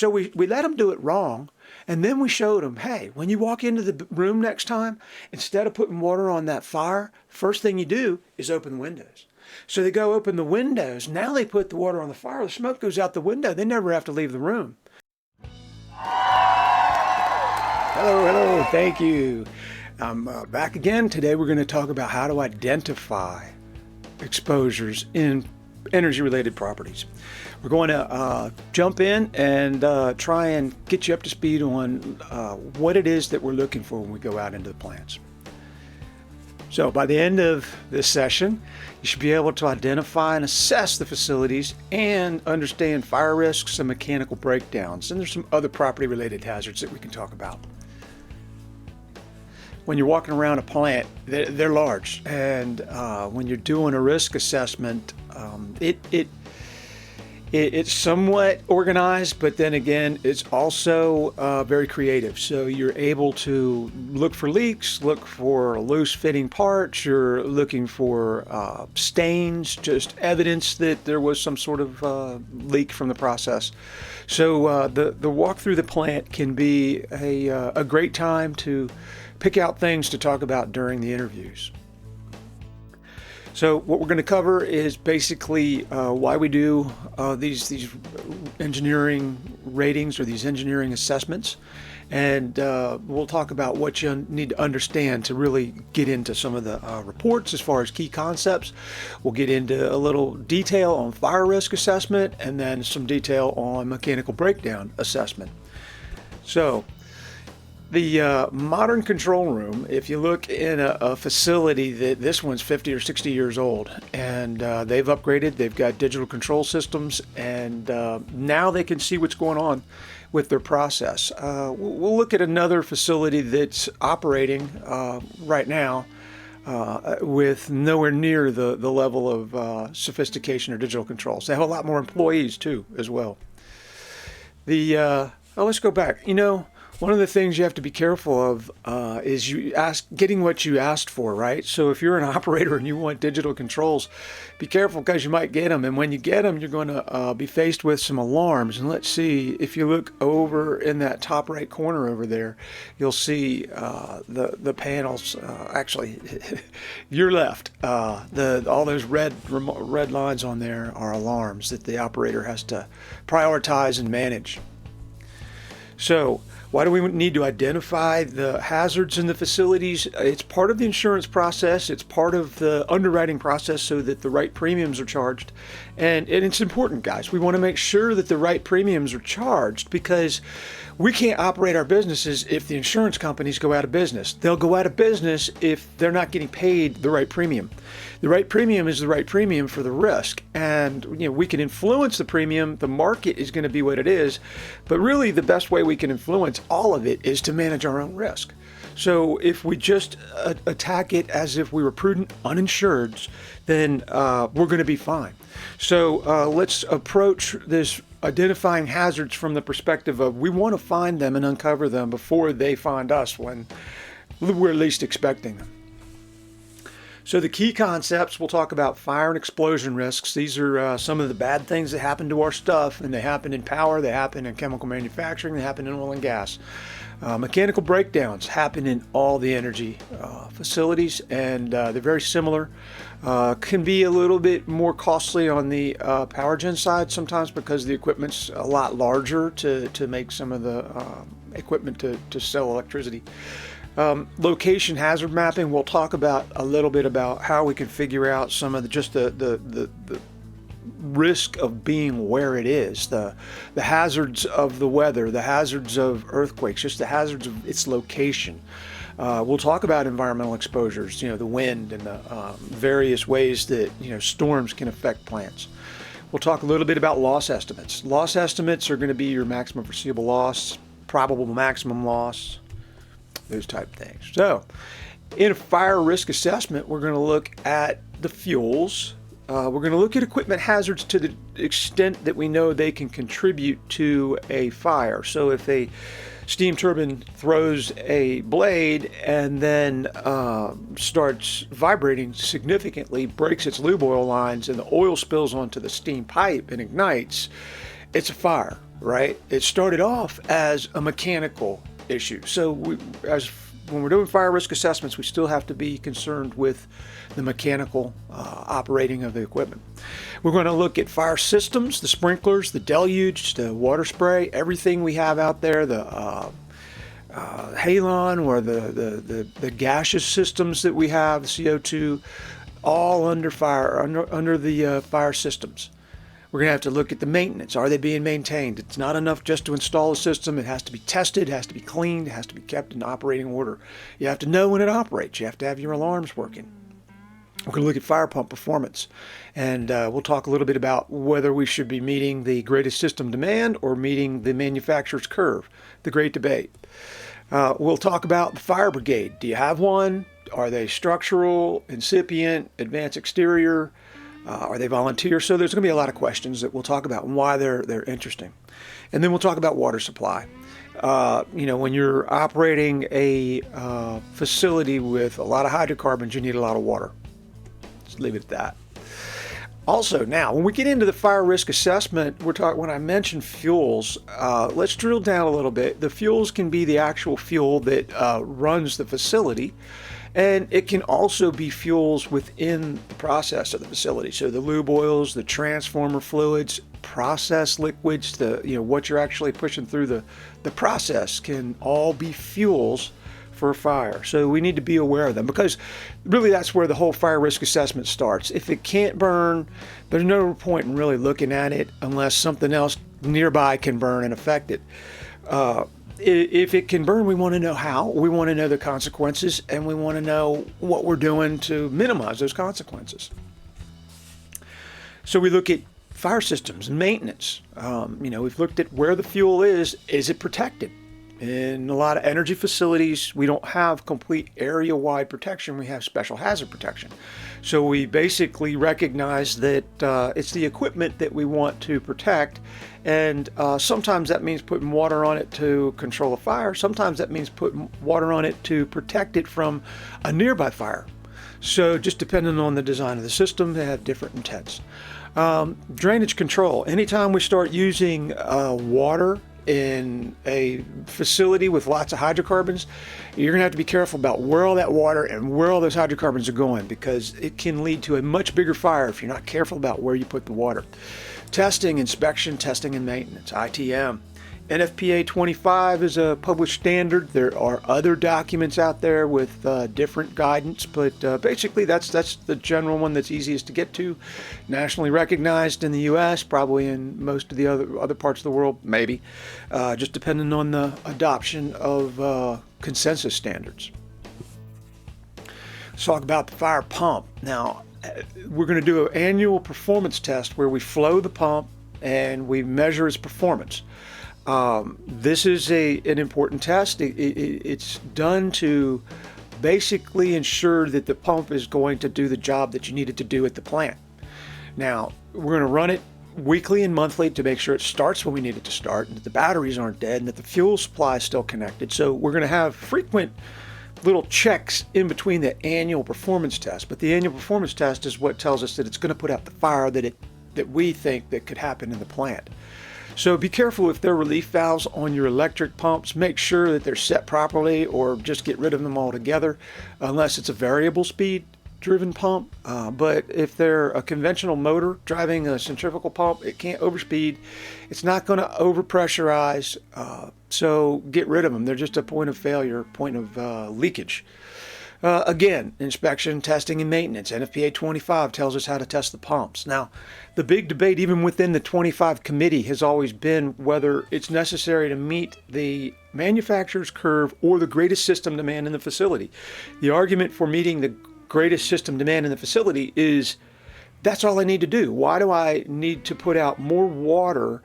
So we let them do it wrong. And then we showed them, hey, when you walk into the room next time, instead of putting water on that fire, first thing you do is open the windows. So they go open the windows. Now they put the water on the fire. The smoke goes out the window. They never have to leave the room. Hello, thank you. I'm back again. Today we're going to talk about how to identify exposures in energy-related properties. We're going to jump in and try and get you up to speed on what it is that we're looking for when we go out into the plants. So by the end of this session, you should be able to identify and assess the facilities and understand fire risks and mechanical breakdowns. And there's some other property-related hazards that we can talk about. When you're walking around a plant, they're large, and when you're doing a risk assessment, it's somewhat organized, but then again, it's also very creative. So you're able to look for leaks, look for loose fitting parts, you're looking for stains, just evidence that there was some sort of leak from the process. So the walk through the plant can be a great time to pick out things to talk about during the interviews. So what we're going to cover is basically why we do these engineering ratings or these engineering assessments, and we'll talk about what you need to understand to really get into some of the reports as far as key concepts. We'll get into a little detail on fire risk assessment and then some detail on mechanical breakdown assessment. So the modern control room, if you look in a facility that this one's 50 or 60 years old, and they've upgraded, they've got digital control systems, and now they can see what's going on with their process. We'll look at another facility that's operating right now with nowhere near the level of sophistication or digital controls. They have a lot more employees too as well. Let's go back. One of the things you have to be careful of is getting what you asked for, right? So if you're an operator and you want digital controls, be careful because you might get them. And when you get them, you're going to be faced with some alarms. And let's see, if you look over in that top right corner over there, you'll see the panels. Actually, your left. All those red lines on there are alarms that the operator has to prioritize and manage. So why do we need to identify the hazards in the facilities? It's part of the insurance process. It's part of the underwriting process so that the right premiums are charged. And it's important, guys. We want to make sure that the right premiums are charged because we can't operate our businesses if the insurance companies go out of business. They'll go out of business if they're not getting paid the right premium. The right premium is the right premium for the risk. And we can influence the premium. The market is going to be what it is. But really, the best way we can influence all of it is to manage our own risk. So if we just attack it as if we were prudent uninsureds, then we're going to be fine. So let's approach this identifying hazards from the perspective of we want to find them and uncover them before they find us when we're least expecting them. So the key concepts, we'll talk about fire and explosion risks. These are some of the bad things that happen to our stuff, and they happen in power, they happen in chemical manufacturing, they happen in oil and gas. Mechanical breakdowns happen in all the energy facilities, and they're very similar. Can be a little bit more costly on the power gen side sometimes because the equipment's a lot larger to make some of the equipment to sell electricity. Location hazard mapping, we'll talk about a little bit about how we can figure out some of the risk of being where it is, the hazards of the weather, the hazards of earthquakes, just the hazards of its location. We'll talk about environmental exposures, the wind and the various ways that storms can affect plants. We'll talk a little bit about loss estimates. Loss estimates are going to be your maximum foreseeable loss, probable maximum loss, those type things. So in a fire risk assessment, we're going to look at the fuels. We're going to look at equipment hazards to the extent that we know they can contribute to a fire. So if a steam turbine throws a blade and then starts vibrating significantly, breaks its lube oil lines, and the oil spills onto the steam pipe and ignites, it's a fire. right? It started off as a mechanical issue. So when we're doing fire risk assessments, we still have to be concerned with the mechanical operating of the equipment. We're going to look at fire systems, the sprinklers, the deluge, the water spray, everything we have out there, the halon or the gaseous systems that we have, the CO2, all under the fire systems. We're going to have to look at the maintenance. Are they being maintained? It's not enough just to install a system. It has to be tested, it has to be cleaned, it has to be kept in operating order. You have to know when it operates. You have to have your alarms working. We're going to look at fire pump performance, and we'll talk a little bit about whether we should be meeting the greatest system demand or meeting the manufacturer's curve, the great debate. We'll talk about the fire brigade. Do you have one? Are they structural, incipient, advanced exterior? Are they volunteer? So there's going to be a lot of questions that we'll talk about and why they're interesting. And then we'll talk about water supply. When you're operating a facility with a lot of hydrocarbons, you need a lot of water. Just leave it at that. Also, now, when we get into the fire risk assessment, when I mention fuels, let's drill down a little bit. The fuels can be the actual fuel that runs the facility, and it can also be fuels within the process of the facility. So the lube oils, the transformer fluids, process liquids, what you're actually pushing through the process can all be fuels for a fire. So we need to be aware of them, because really that's where the whole fire risk assessment starts. If it can't burn, there's no point in really looking at it unless something else nearby can burn and affect it. If it can burn, we want to know how, we want to know the consequences, and we want to know what we're doing to minimize those consequences. So we look at fire systems and maintenance. We've looked at where the fuel is it protected? In a lot of energy facilities, we don't have complete area-wide protection. We have special hazard protection. So we basically recognize that it's the equipment that we want to protect, and sometimes that means putting water on it to control a fire. Sometimes that means putting water on it to protect it from a nearby fire. So just depending on the design of the system, they have different intents. Drainage control. Anytime we start using water in a facility with lots of hydrocarbons, you're going to have to be careful about where all that water and where all those hydrocarbons are going, because it can lead to a much bigger fire if you're not careful about where you put the water. Testing, inspection, testing, and maintenance, ITM. NFPA 25 is a published standard. There are other documents out there with different guidance, but basically that's the general one that's easiest to get to. Nationally recognized in the U.S., probably in most of the other parts of the world, maybe, just depending on the adoption of consensus standards. Let's talk about the fire pump. Now, we're going to do an annual performance test where we flow the pump and we measure its performance. This is an important test. It's done to basically ensure that the pump is going to do the job that you need it to do at the plant. Now, we're going to run it weekly and monthly to make sure it starts when we need it to start, and that the batteries aren't dead, and that the fuel supply is still connected. So we're going to have frequent little checks in between the annual performance test. But the annual performance test is what tells us that it's going to put out the fire that we think that could happen in the plant. So be careful if there are relief valves on your electric pumps. Make sure that they're set properly, or just get rid of them altogether, unless it's a variable speed driven pump. But if they're a conventional motor driving a centrifugal pump, it can't overspeed. It's not going to overpressurize. So get rid of them. They're just a point of failure, point of leakage. Again, inspection, testing, and maintenance. NFPA 25 tells us how to test the pumps. Now, the big debate, even within the 25 committee, has always been whether it's necessary to meet the manufacturer's curve or the greatest system demand in the facility. The argument for meeting the greatest system demand in the facility is that's all I need to do. Why do I need to put out more water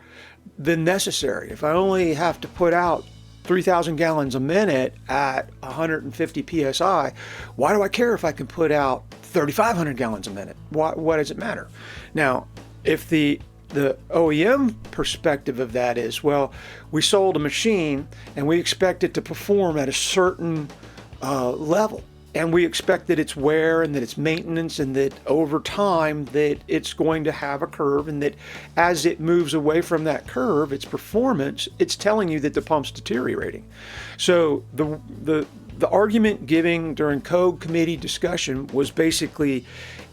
than necessary? If I only have to put out 3,000 gallons a minute at 150 psi, why do I care if I can put out 3,500 gallons a minute? Why does it matter? Now, if the OEM perspective of that is, well, we sold a machine and we expect it to perform at a certain level. and we expect that it's wear and that it's maintenance and that over time that it's going to have a curve, and that as it moves away from that curve, its performance, it's telling you that the pump's deteriorating. So the argument giving during code committee discussion was basically,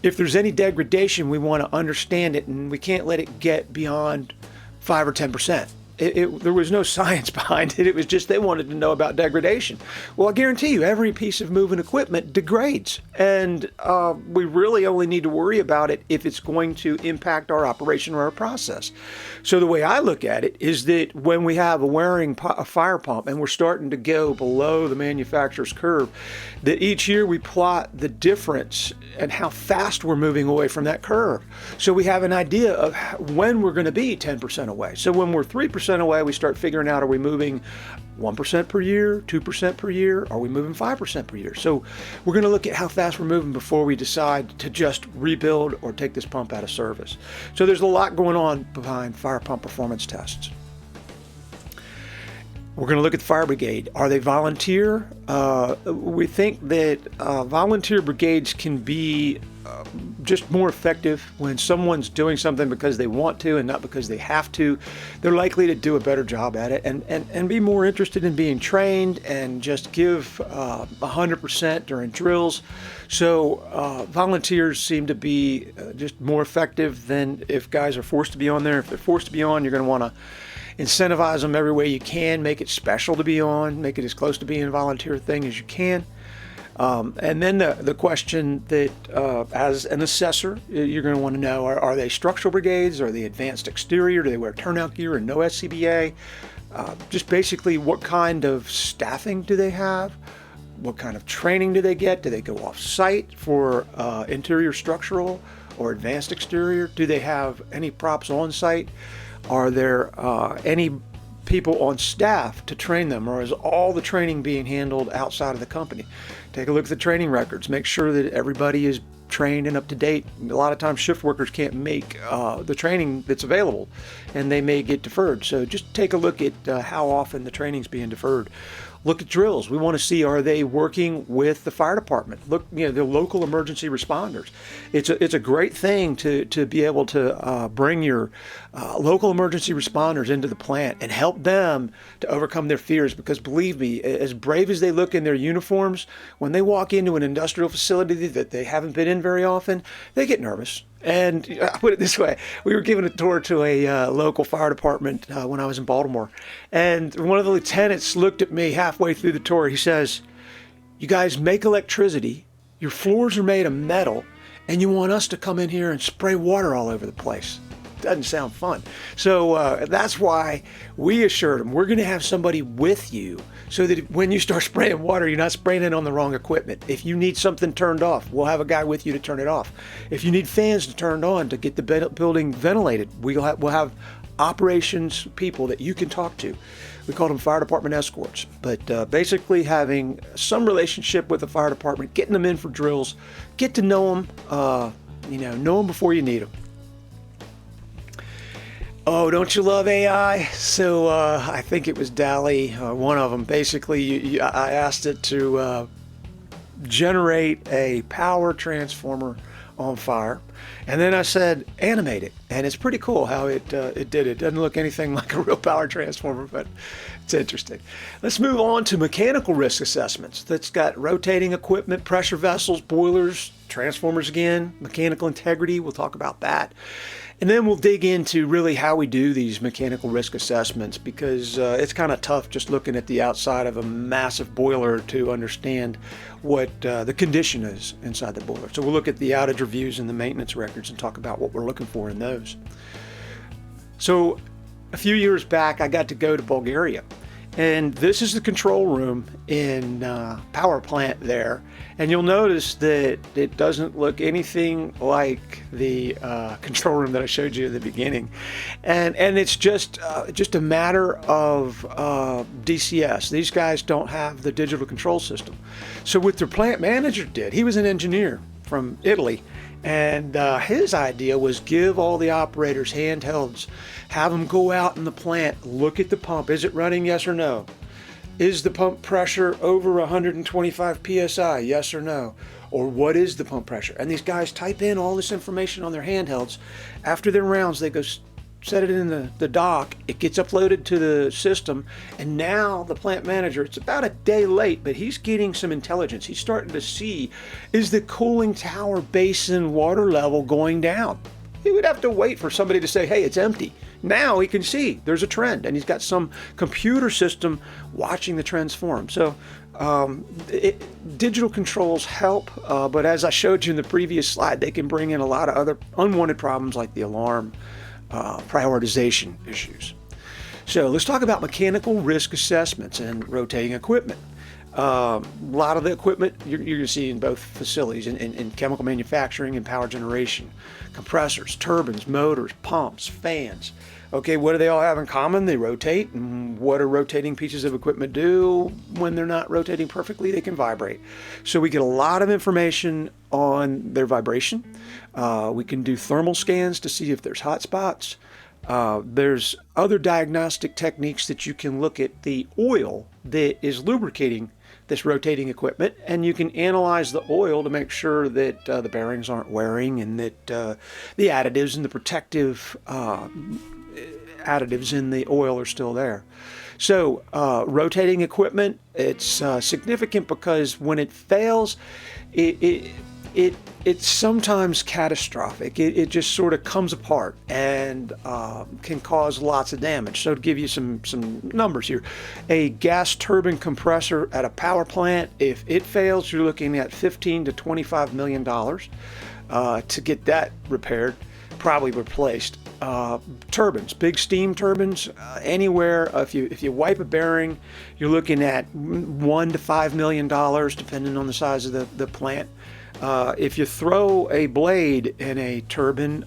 if there's any degradation, we want to understand it, and we can't let it get beyond 5 or 10%. There was no science behind it. It was just they wanted to know about degradation. Well, I guarantee you, every piece of moving equipment degrades, and we really only need to worry about it if it's going to impact our operation or our process. So the way I look at it is that when we have a fire pump and we're starting to go below the manufacturer's curve, that each year we plot the difference and how fast we're moving away from that curve. So we have an idea of when we're going to be 10% away. So when we're 3% away, we start figuring out, are we moving 1% per year, 2% per year? Are we moving 5% per year? So we're going to look at how fast we're moving before we decide to just rebuild or take this pump out of service. So there's a lot going on behind fire pump performance tests. We're going to look at the fire brigade. Are they volunteer? We think that volunteer brigades can be just more effective when someone's doing something because they want to and not because they have to. They're likely to do a better job at it and be more interested in being trained and just give 100% during drills. So volunteers seem to be just more effective than if guys are forced to be on there. If they're forced to be on, you're going to want to incentivize them every way you can, make it special to be on, make it as close to being a volunteer thing as you can. And then the question that as an assessor, you're going to want to know, are they structural brigades? Are they advanced exterior? Do they wear turnout gear and no SCBA? Just basically, what kind of staffing do they have? What kind of training do they get? Do they go off site for interior structural or advanced exterior? Do they have any props on site? Are there any people on staff to train them, or is all the training being handled outside of the company? Take a look at the training records. Make sure that everybody is trained and up to date. A lot of times shift workers can't make the training that's available, and they may get deferred. So just take a look at how often the training's being deferred. Look at drills. We want to see, are they working with the fire department? Look, the local emergency responders. It's a great thing to be able to bring your local emergency responders into the plant and help them to overcome their fears, because believe me, as brave as they look in their uniforms, when they walk into an industrial facility that they haven't been in very often, they get nervous. And I put it this way, we were giving a tour to a local fire department when I was in Baltimore, and one of the lieutenants looked at me halfway through the tour. He says, "You guys make electricity, your floors are made of metal, and you want us to come in here and spray water all over the place. Doesn't sound fun." So that's why we assured them, we're going to have somebody with you so that when you start spraying water, you're not spraying it on the wrong equipment. If you need something turned off, we'll have a guy with you to turn it off. If you need fans to turn on to get the building ventilated, we'll have operations people that you can talk to. We call them fire department escorts. But basically having some relationship with the fire department, getting them in for drills, get to know them, know them before you need them. Oh, don't you love AI? So I think it was DALL-E, one of them. Basically, I asked it to generate a power transformer on fire, and then I said animate it, and it's pretty cool how it did it. Doesn't look anything like a real power transformer, but it's interesting. Let's move on to mechanical risk assessments. That's got rotating equipment, pressure vessels, boilers, transformers again, mechanical integrity. We'll talk about that. And then we'll dig into really how we do these mechanical risk assessments, because it's kind of tough just looking at the outside of a massive boiler to understand what the condition is inside the boiler. So we'll look at the outage reviews and the maintenance records and talk about what we're looking for in those. So a few years back, I got to go to Bulgaria. And this is the control room in power plant there. And you'll notice that it doesn't look anything like the control room that I showed you at the beginning. And it's just a matter of DCS. These guys don't have the digital control system. So what their plant manager did, he was an engineer from Italy. And his idea was give all the operators handhelds, have them go out in the plant, look at the pump. Is it running? Yes or no? Is the pump pressure over 125 psi? Yes or no? Or what is the pump pressure? And these guys type in all this information on their handhelds. After their rounds, they go set it in the dock. It gets uploaded to the system, and now the plant manager, it's about a day late, but he's getting some intelligence. He's starting to see, is the cooling tower basin water level going down? He would have to wait for somebody to say, hey, it's empty. Now he can see there's a trend, and he's got some computer system watching the trends for him. So digital controls help, but as I showed you in the previous slide, they can bring in a lot of other unwanted problems like the alarm prioritization issues. So let's talk about mechanical risk assessments and rotating equipment. A lot of the equipment you're going to see in both facilities, in chemical manufacturing and power generation, compressors, turbines, motors, pumps, fans. Okay, what do they all have in common? They rotate. And what do rotating pieces of equipment do? When they're not rotating perfectly, they can vibrate. So we get a lot of information on their vibration. We can do thermal scans to see if there's hot spots. There's other diagnostic techniques that you can look at the oil that is lubricating this rotating equipment, and you can analyze the oil to make sure that the bearings aren't wearing and that the additives and the protective additives in the oil are still there. So rotating equipment, it's significant because when it fails, it's sometimes catastrophic. It just sort of comes apart and can cause lots of damage. So to give you some numbers here, a gas turbine compressor at a power plant, if it fails, you're looking at $15 to $25 million to get that repaired, probably replaced. Turbines, big steam turbines, anywhere, if you wipe a bearing, you're looking at $1 to $5 million, depending on the size of the plant. If you throw a blade in a turbine,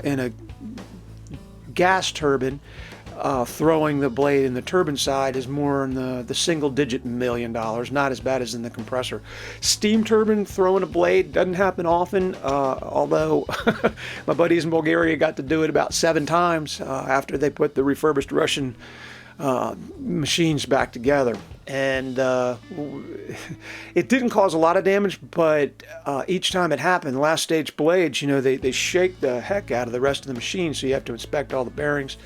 in a gas turbine, throwing the blade in the turbine side is more in the single-digit $1 million, not as bad as in the compressor. Steam turbine, throwing a blade doesn't happen often, although my buddies in Bulgaria got to do it about 7 times after they put the refurbished Russian machines back together. And it didn't cause a lot of damage, but each time it happened, last stage blades, they shake the heck out of the rest of the machine, so you have to inspect all the bearings.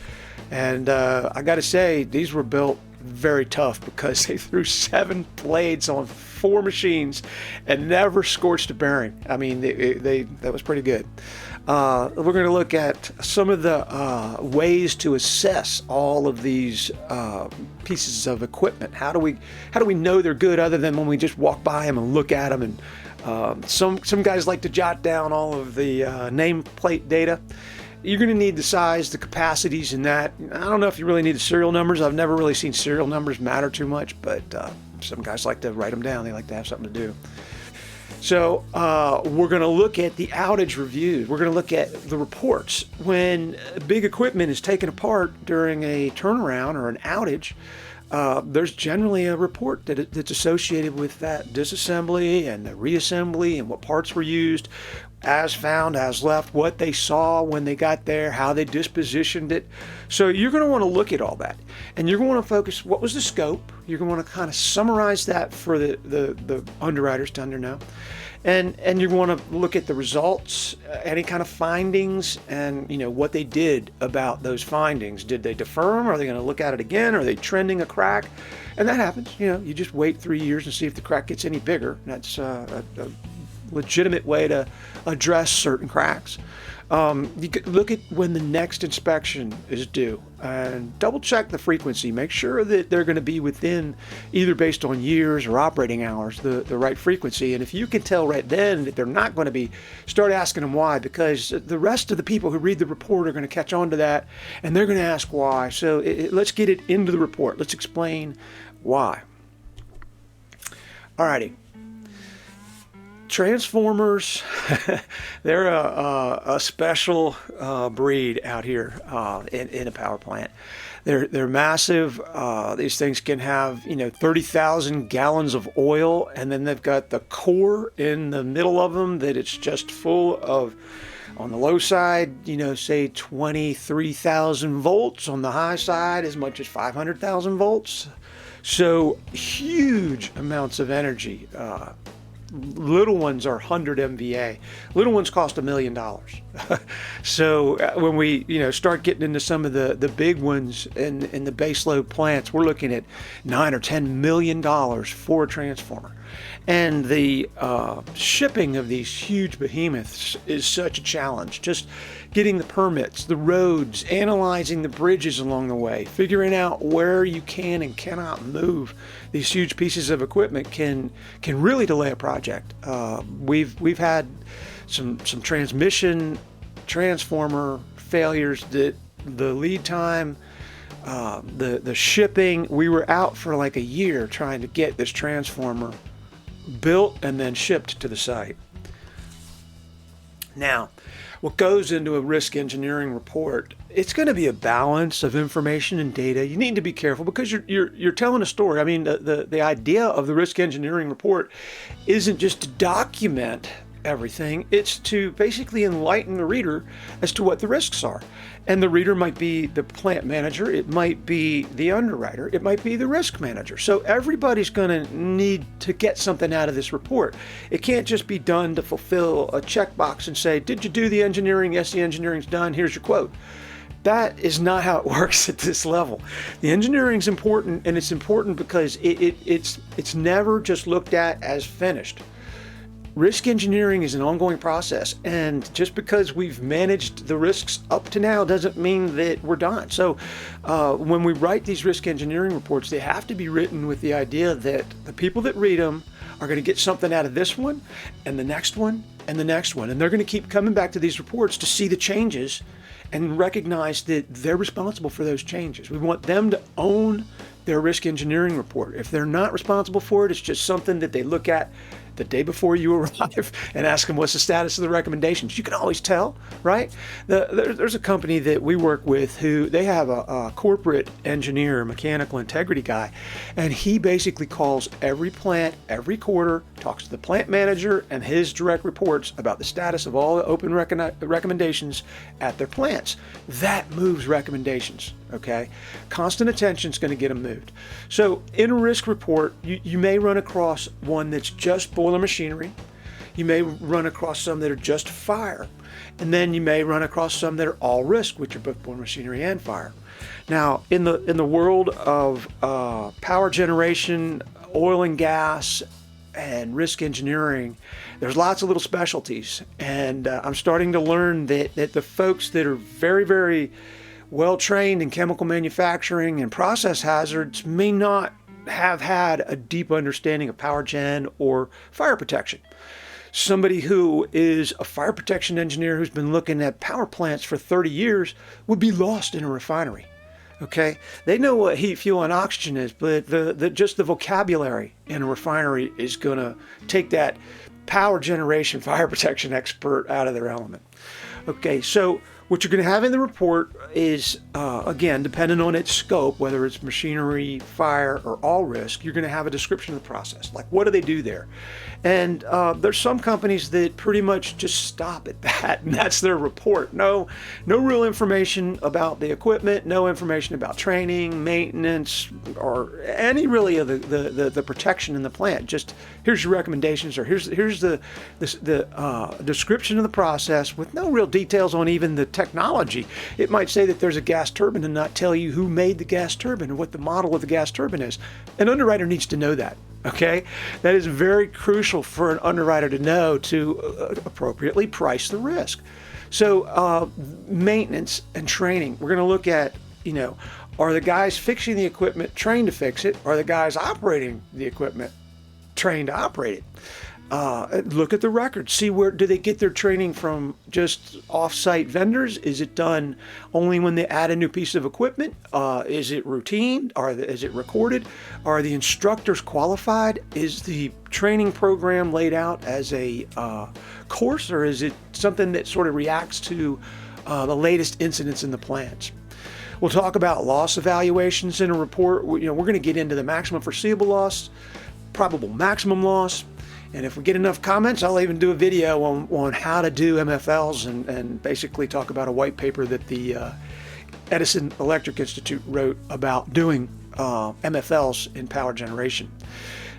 And I got to say, these were built very tough because they threw 7 blades on 4 machines and never scorched a bearing. I mean, that was pretty good. We're going to look at some of the ways to assess all of these pieces of equipment. How do we know they're good other than when we just walk by them and look at them? And some guys like to jot down all of the nameplate data. You're going to need the size, the capacities, and that. I don't know if you really need the serial numbers. I've never really seen serial numbers matter too much, but some guys like to write them down. They like to have something to do. So we're going to look at the outage reviews. We're going to look at the reports. When big equipment is taken apart during a turnaround or an outage, there's generally a report that's associated with that disassembly and the reassembly and what parts were used, as found, as left, what they saw when they got there, how they dispositioned it. So you're going to want to look at all that, and you're going to want to focus, what was the scope? You're going to want to kind of summarize that for the underwriters to know. And you want to look at the results, any kind of findings, and what they did about those findings. Did they defer them? Are they going to look at it again? Are they trending a crack? And that happens. You just wait 3 years and see if the crack gets any bigger. That's a legitimate way to address certain cracks. You could look at when the next inspection is due and double check the frequency. Make sure that they're going to be within, either based on years or operating hours, the right frequency. And if you can tell right then that they're not going to be, start asking them why, because the rest of the people who read the report are going to catch on to that and they're going to ask why. So let's get it into the report. Let's explain why. Alrighty. Transformers, they're a special breed out here in a power plant. They're massive. These things can have 30,000 gallons of oil, and then they've got the core in the middle of them that it's just full of On the low side, say 23,000 volts. On the high side, as much as 500,000 volts. So huge amounts of energy. Little ones are 100 MVA. Little ones cost $1 million. So when we start getting into some of the big ones in the baseload plants, we're looking at $9 or $10 million for a transformer. And the shipping of these huge behemoths is such a challenge. Just getting the permits, the roads, analyzing the bridges along the way, figuring out where you can and cannot move these huge pieces of equipment can really delay a project. We've had some transmission transformer failures that the lead time, the shipping, we were out for like a year trying to get this transformer built and then shipped to the site. Now, what goes into a risk engineering report, it's going to be a balance of information and data. You need to be careful because you're telling a story. I mean, the idea of the risk engineering report isn't just to document everything. It's to basically enlighten the reader as to what the risks are. And the reader might be the plant manager, it might be the underwriter, it might be the risk manager. So everybody's going to need to get something out of this report. It can't just be done to fulfill a checkbox and say, did you do the engineering? Yes, the engineering's done. Here's your quote. That is not how it works at this level. The engineering's important, and it's important because it's never just looked at as finished. Risk engineering is an ongoing process, and just because we've managed the risks up to now doesn't mean that we're done. So when we write these risk engineering reports, they have to be written with the idea that the people that read them are going to get something out of this one and the next one and the next one, and they're going to keep coming back to these reports to see the changes and recognize that they're responsible for those changes. We want them to own their risk engineering report. If they're not responsible for it, it's just something that they look at the day before you arrive and ask them what's the status of the recommendations. You can always tell, right? There's a company that we work with who they have a corporate engineer, mechanical integrity guy, and he basically calls every plant every quarter, talks to the plant manager and his direct reports about the status of all the open recommendations at their plants. That moves recommendations, okay? Constant attention is going to get them moved. So in a risk report, you may run across one that's just boiler machinery. You may run across some that are just fire. And then you may run across some that are all risk, which are both boiler machinery and fire. Now, in the world of power generation, oil and gas, and risk engineering, there's lots of little specialties. And I'm starting to learn that the folks that are very, very well trained in chemical manufacturing and process hazards may not have had a deep understanding of power gen or fire protection. Somebody who is a fire protection engineer who's been looking at power plants for 30 years would be lost in a refinery. Okay, they know what heat, fuel, and oxygen is, but just the vocabulary in a refinery is going to take that power generation fire protection expert out of their element. Okay, so what you're going to have in the report is, again, depending on its scope, whether it's machinery, fire, or all risk, you're going to have a description of the process. Like, what do they do there? And there's some companies that pretty much just stop at that, and that's their report. No real information about the equipment, no information about training, maintenance, or any really of the protection in the plant. Just here's your recommendations, or here's the description of the process with no real details on even the technology. It might say that there's a gas turbine and not tell you who made the gas turbine or what the model of the gas turbine is. An underwriter needs to know that. Okay, that is very crucial for an underwriter to know to appropriately price the risk. So maintenance and training, we're going to look at, are the guys fixing the equipment trained to fix it? Are the guys operating the equipment trained to operate it? Look at the records. See, where do they get their training from? Just off-site vendors? Is it done only when they add a new piece of equipment? Is it routine? Is it recorded? Are the instructors qualified? Is the training program laid out as a course, or is it something that sort of reacts to the latest incidents in the plants? We'll talk about loss evaluations in a report. We're going to get into the maximum foreseeable loss, probable maximum loss, And if we get enough comments, I'll even do a video on how to do MFLs and basically talk about a white paper that the Edison Electric Institute wrote about doing MFLs in power generation.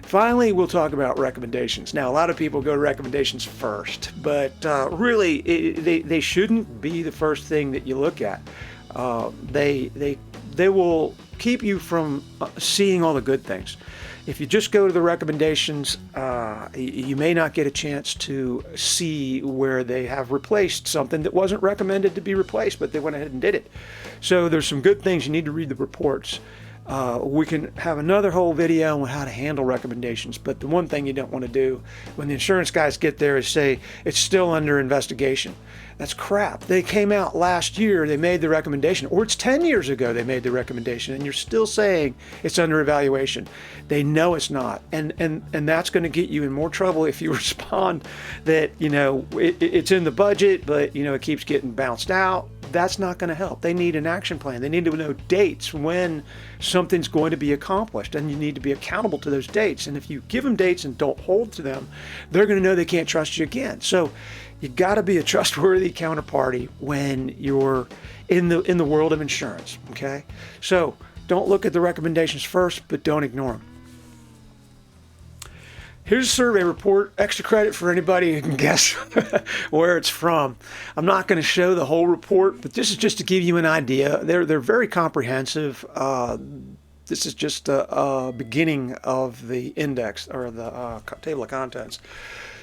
Finally, we'll talk about recommendations. Now, a lot of people go to recommendations first, but really, they shouldn't be the first thing that you look at. They will keep you from seeing all the good things. If you just go to the recommendations, you may not get a chance to see where they have replaced something that wasn't recommended to be replaced, but they went ahead and did it. So there's some good things. You need to read the reports. We can have another whole video on how to handle recommendations, but the one thing you don't want to do when the insurance guys get there is say it's still under investigation. That's crap. They came out last year, they made the recommendation, or it's 10 years ago they made the recommendation, and you're still saying it's under evaluation. They know it's not, and that's going to get you in more trouble if you respond that, it's in the budget, but, it keeps getting bounced out. That's not going to help. They need an action plan. They need to know dates when something's going to be accomplished, and you need to be accountable to those dates. And if you give them dates and don't hold to them, they're going to know they can't trust you again. So you got to be a trustworthy counterparty when you're in the world of insurance. Okay, so don't look at the recommendations first, but don't ignore them. Here's a survey report, extra credit for anybody who can guess where it's from. I'm not going to show the whole report, but this is just to give you an idea. They're very comprehensive. This is just a beginning of the index or the table of contents.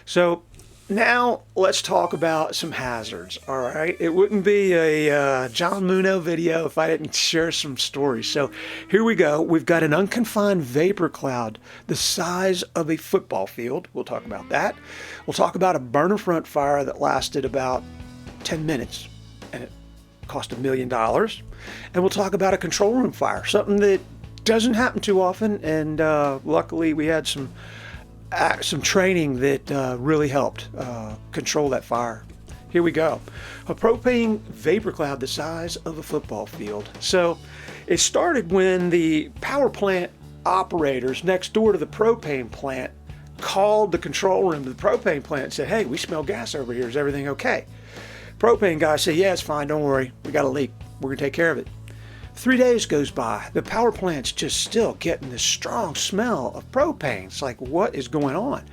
So now let's talk about some hazards, all right? It wouldn't be a John Muno video if I didn't share some stories. So here we go. We've got an unconfined vapor cloud the size of a football field. We'll talk about that. We'll talk about a burner front fire that lasted about 10 minutes and it cost $1 million. And we'll talk about a control room fire, something that doesn't happen too often. And luckily we had some training that really helped control that fire. Here we go. A propane vapor cloud the size of a football field. So it started when the power plant operators next door to the propane plant called the control room to the propane plant and said, "Hey, we smell gas over here. Is everything okay?" Propane guy said, "Yeah, it's fine. Don't worry. We got a leak. We're going to take care of it." 3 days goes by. The power plant's just still getting this strong smell of propane. It's like, what is going on?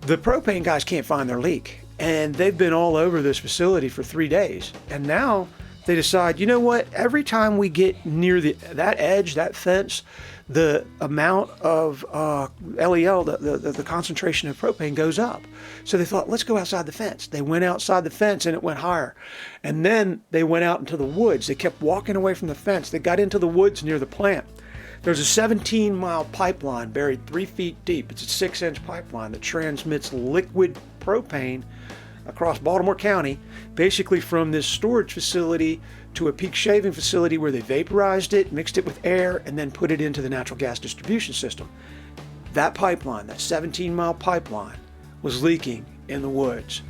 The propane guys can't find their leak. And they've been all over this facility for 3 days. And now they decide, you know what? Every time we get near that edge, that fence, the amount of LEL, the concentration of propane goes up. So they thought, let's go outside the fence. They went outside the fence and it went higher. And then they went out into the woods. They kept walking away from the fence. They got into the woods near the plant. There's a 17-mile pipeline buried 3 feet deep. It's a 6-inch pipeline that transmits liquid propane across Baltimore County, basically from this storage facility to a peak shaving facility where they vaporized it, mixed it with air, and then put it into the natural gas distribution system. That pipeline, that 17-mile pipeline, was leaking in the woods.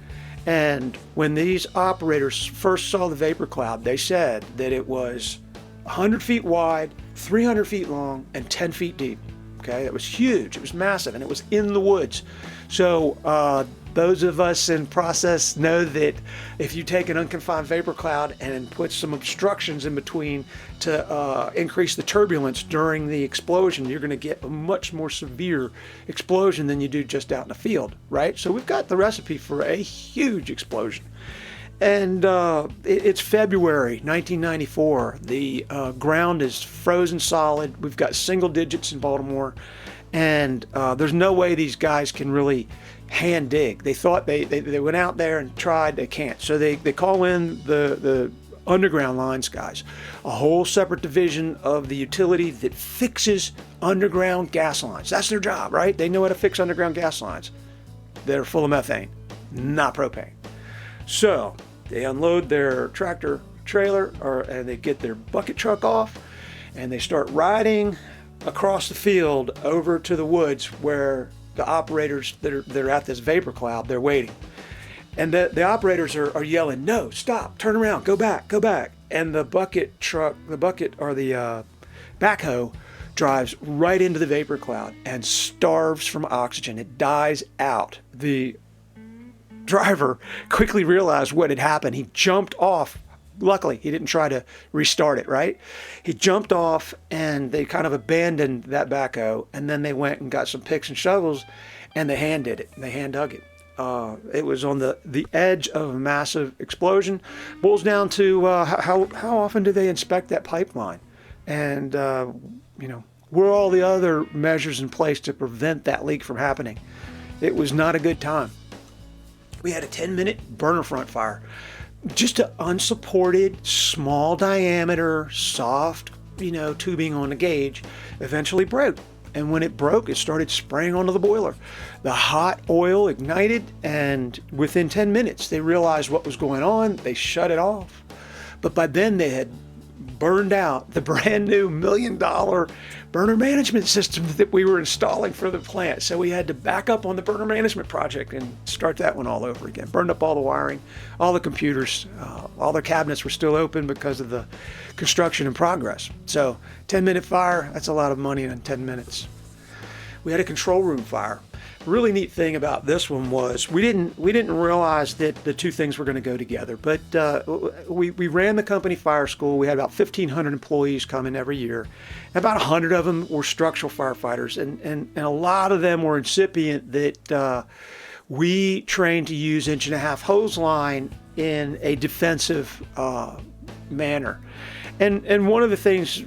And when these operators first saw the vapor cloud, they said that it was 100 feet wide, 300 feet long, and 10 feet deep. Okay, that was huge. It was massive, and it was in the woods. So those of us in process know that if you take an unconfined vapor cloud and put some obstructions in between to increase the turbulence during the explosion, you're going to get a much more severe explosion than you do just out in the field, right? So we've got the recipe for a huge explosion. And it's February 1994. The ground is frozen solid. We've got single digits in Baltimore. And there's no way these guys can really hand dig. They thought they went out there and tried. They can't. So they call in the underground lines guys, a whole separate division of the utility that fixes underground gas lines. That's their job, right? They know how to fix underground gas lines that are full of methane, not propane. So they unload their tractor trailer and they get their bucket truck off and they start riding across the field over to the woods where the operators that are at this vapor cloud, they're waiting. And the operators are yelling, "No, stop, turn around, go back, go back." And the backhoe drives right into the vapor cloud and starves from oxygen. It dies out. The driver quickly realized what had happened. He jumped off. Luckily, he didn't try to restart it, right? He jumped off and they kind of abandoned that backhoe, and then they went and got some picks and shovels and they hand did it. They hand dug it. It was on the edge of a massive explosion. Boils down to how often do they inspect that pipeline? And, were all the other measures in place to prevent that leak from happening? It was not a good time. We had a 10-minute burner front fire. Just an unsupported, small diameter, soft, tubing on the gauge eventually broke. And when it broke, it started spraying onto the boiler. The hot oil ignited, and within 10 minutes, they realized what was going on. They shut it off. But by then, they had burned out the brand new $1 million burner management system that we were installing for the plant. So we had to back up on the burner management project and start that one all over again. Burned up all the wiring, all the computers, all the cabinets were still open because of the construction in progress. So 10-minute fire, that's a lot of money in 10 minutes. We had a control room fire. Really neat thing about this one was we didn't realize that the two things were going to go together. But we ran the company fire school. We had about 1,500 employees coming every year. About 100 of them were structural firefighters, and a lot of them were incipient that we trained to use 1.5-inch hose line in a defensive manner. And one of the things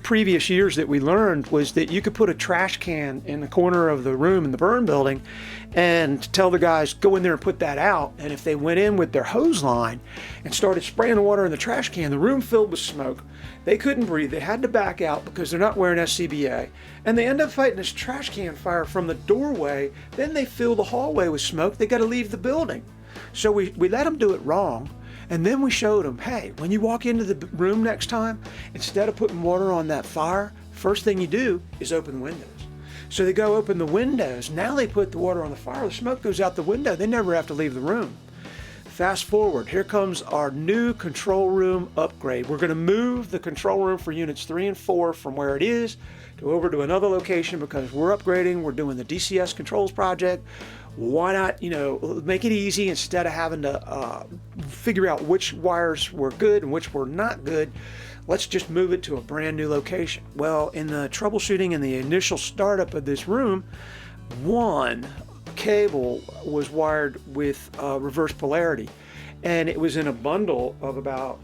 previous years that we learned was that you could put a trash can in the corner of the room in the burn building and tell the guys, go in there and put that out. And if they went in with their hose line and started spraying the water in the trash can, the room filled with smoke. They couldn't breathe. They had to back out because they're not wearing SCBA. And they end up fighting this trash can fire from the doorway. Then they fill the hallway with smoke. They got to leave the building. So we let them do it wrong. And then we showed them, hey, when you walk into the room next time, instead of putting water on that fire, first thing you do is open the windows. So they go open the windows. Now they put the water on the fire. The smoke goes out the window. They never have to leave the room. Fast forward, here comes our new control room upgrade. We're going to move the control room for units 3 and 4 from where it is to over to another location because we're upgrading. We're doing the DCS controls project. Why not, make it easy instead of having to figure out which wires were good and which were not good. Let's just move it to a brand new location. Well, in the troubleshooting and the initial startup of this room, one cable was wired with reverse polarity, and it was in a bundle of about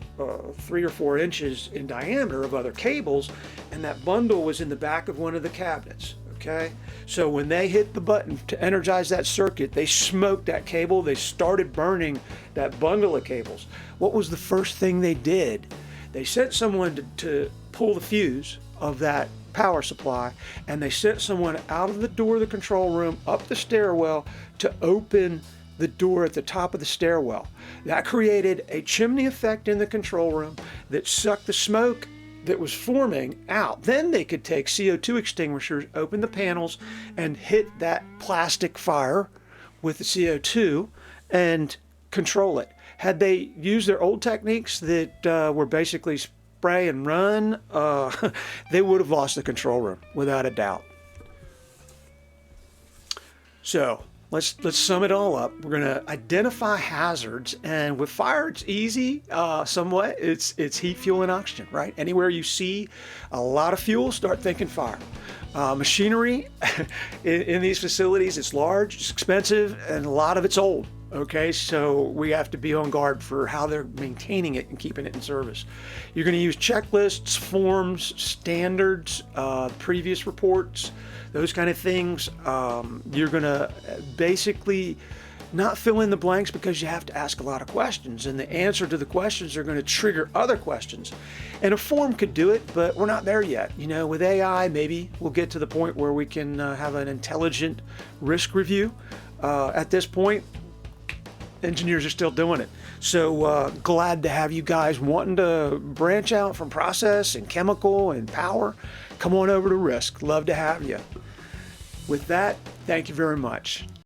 3 or 4 inches in diameter of other cables, and that bundle was in the back of one of the cabinets. Okay, so when they hit the button to energize that circuit, they smoked that cable. They started burning that bundle of cables. What was the first thing they did? They sent someone to pull the fuse of that power supply, and they sent someone out of the door of the control room up the stairwell to open the door at the top of the stairwell. That created a chimney effect in the control room that sucked the smoke that was forming out. Then they could take CO2 extinguishers, open the panels, and hit that plastic fire with the CO2 and control it. Had they used their old techniques that were basically spray and run, they would have lost the control room without a doubt. So let's sum it all up. We're going to identify hazards, and with fire, it's easy somewhat. It's heat, fuel, and oxygen, right? Anywhere you see a lot of fuel, start thinking fire. Machinery in these facilities, it's large, it's expensive, and a lot of it's old. Okay, so we have to be on guard for how they're maintaining it and keeping it in service. You're going to use checklists, forms, standards, previous reports, those kind of things. You're going to basically not fill in the blanks because you have to ask a lot of questions, and the answer to the questions are going to trigger other questions. And a form could do it, but we're not there yet. With AI, maybe we'll get to the point where we can have an intelligent risk review. At this point, engineers are still doing it. So glad to have you guys wanting to branch out from process and chemical and power. Come on over to risk. Love to have you. With that, thank you very much.